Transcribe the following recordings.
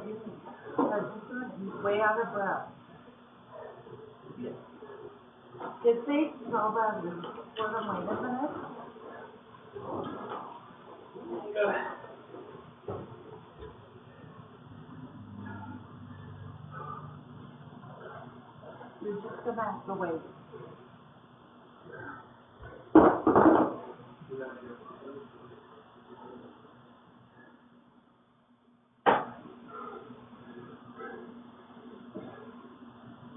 He's way out of breath. Did they tell them for them, wait a minute? You're just gonna have to wait.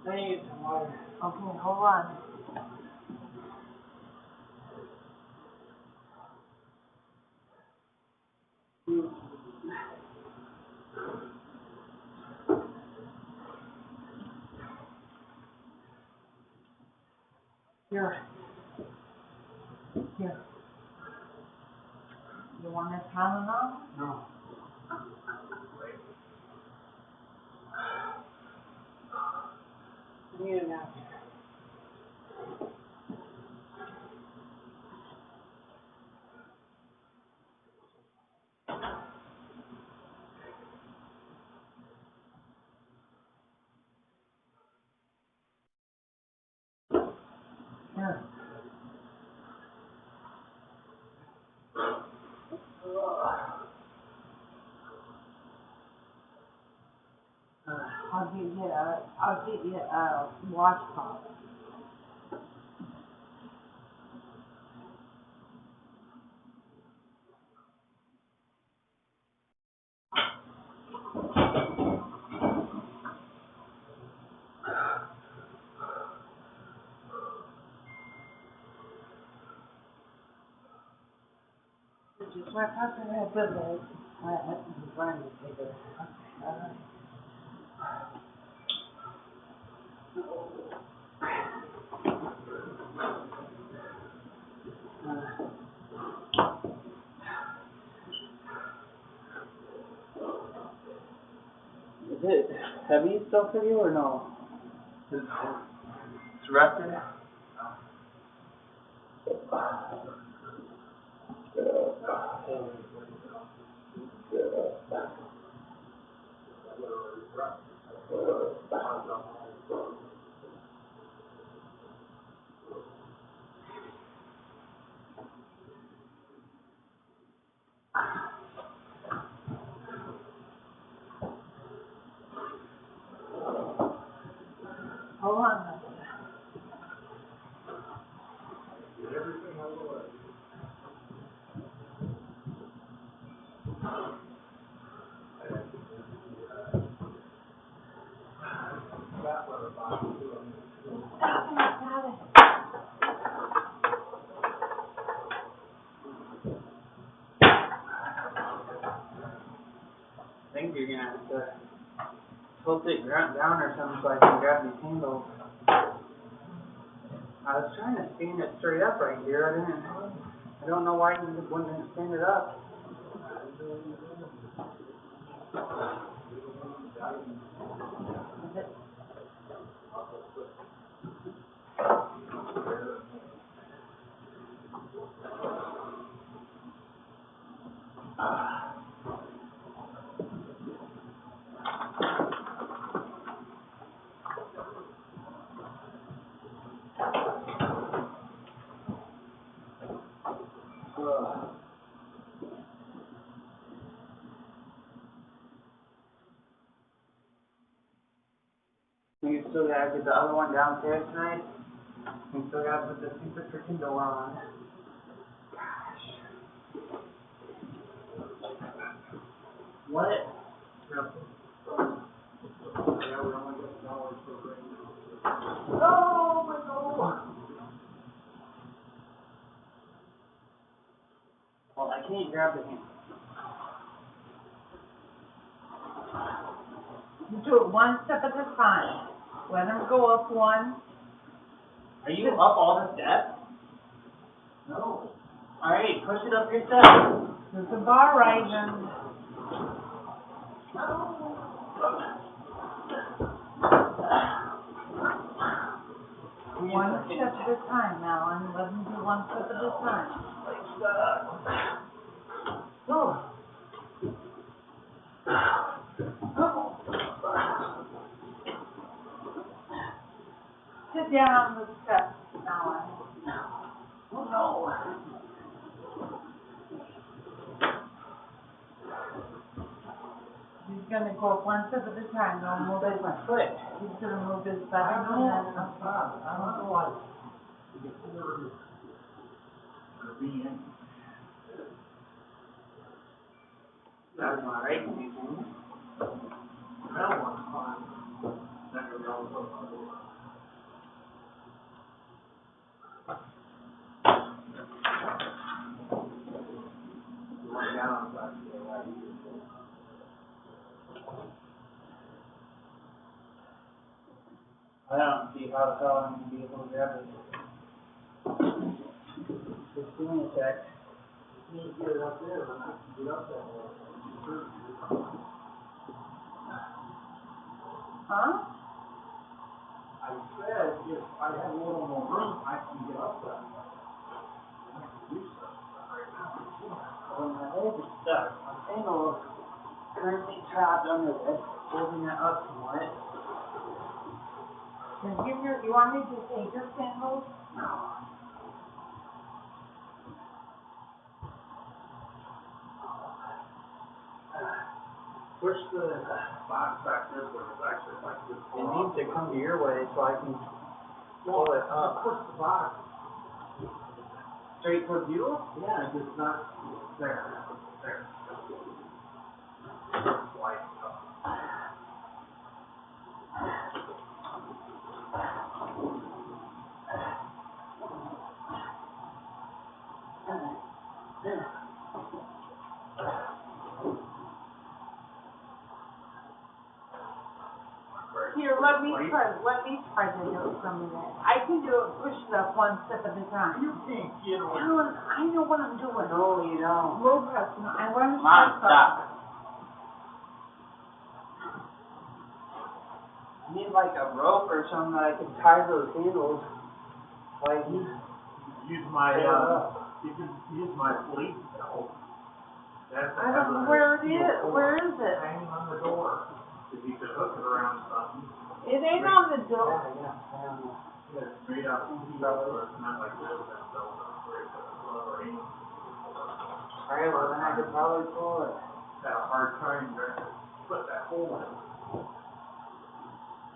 I need some water. Okay, hold on. Here. Here. You want this Tylenol? No. I need a nap. Here. I'll get you a washcloth. Just wipe out your head with it. I'm trying to take it. Alright. Is it heavy still for you or no? It's rested. Hold on. Got it. I think you're gonna have to tilt it down or something so I can grab these handles. I was trying to stand it straight up right here. I don't know why you wouldn't stand it up. You still gotta get the other one downstairs tonight. You still gotta put the super freaking door on. Gosh. What? Oh my God. Well, I can't grab the handle. You do it one step at a time. Let them go up one. Are you up all the steps? No. Alright, push it up your steps. There's a bar rising. One step at a time, Alan. Let them do one step at a time. Oh. sit down on the steps now. Oh, no. He's gonna go up one step at a time, don't move That's his, my foot. he's gonna move his butt and then. I don't know why. That's not right. That one's fine. That goes all the way. One down, but yeah, I don't see how the hell I'm gonna be able to grab it. Just give me a sec. You need to get it up there, but I can get up that way. Huh? I said, if I have a little more room, I can get up that way. I can do something right now. Well, my leg is stuck. My ankle is currently trapped under this, holding it up somewhat. Then give your, you want me to take your sandals? No. Push the box back this way, it's actually like this. It needs to come your way so I can pull it up. Push the box. Straight towards you? Yeah, it's not, there, there. Slide it up. Here, let me try to do some of that. I can do it, push it up one step at a time. You can't get away. Alan, I know what I'm doing. No, you don't. Low press, no, I want to Mom, try stop. something. I need like a rope or something that I can tie those handles. Like, Use my, you can use my fleet belt. That's I don't know where it is. Where is it? hanging on the door. If you could hook it around something. It ain't on the door. It's made out of steel, or it's not like this, that belt is great, but it's rubber ain't. alright, well then I could probably pull it. Had a hard time to put that hole in.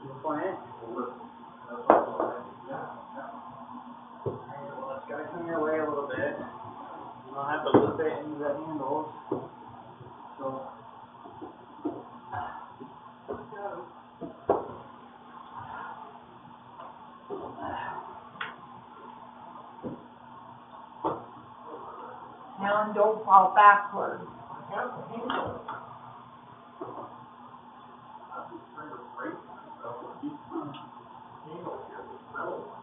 This one in? That's all. Alright, well it's gotta come your way a little bit. I'll have to loop it into the handles. So. Alan, don't fall backwards. I have the handle. I'm just trying to break myself with these handles here, this metal one.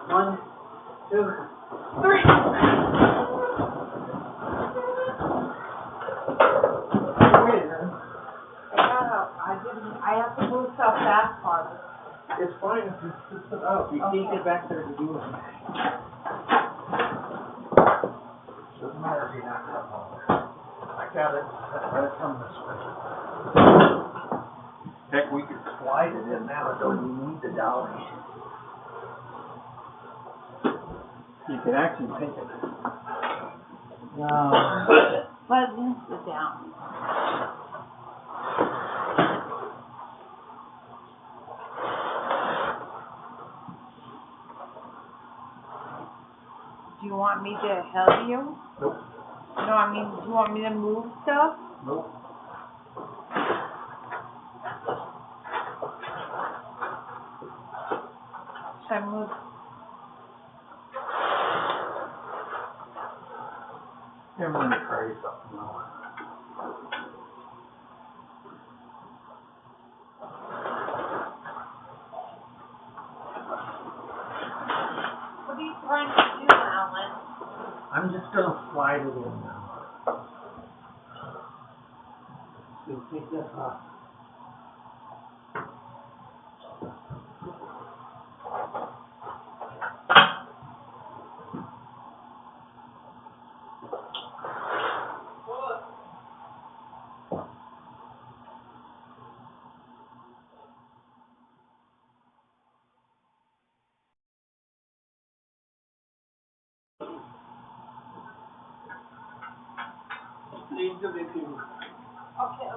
One, two, three. I have to move stuff that far. It's fine if you sit it up. You can't get back there to do it. Doesn't matter if you're not up on there. I got it. Let it come this way. Heck, we could slide it in now. Don't you need the dolly? You can actually take it. No. Let him sit down. Do you want me to help you? Nope. No, I mean, do you want me to move stuff? Nope. Should I move? I'm gonna try something else. What are you trying to do, Alan? I'm just gonna slide it in now. So take this off. Leave the baby. Okay.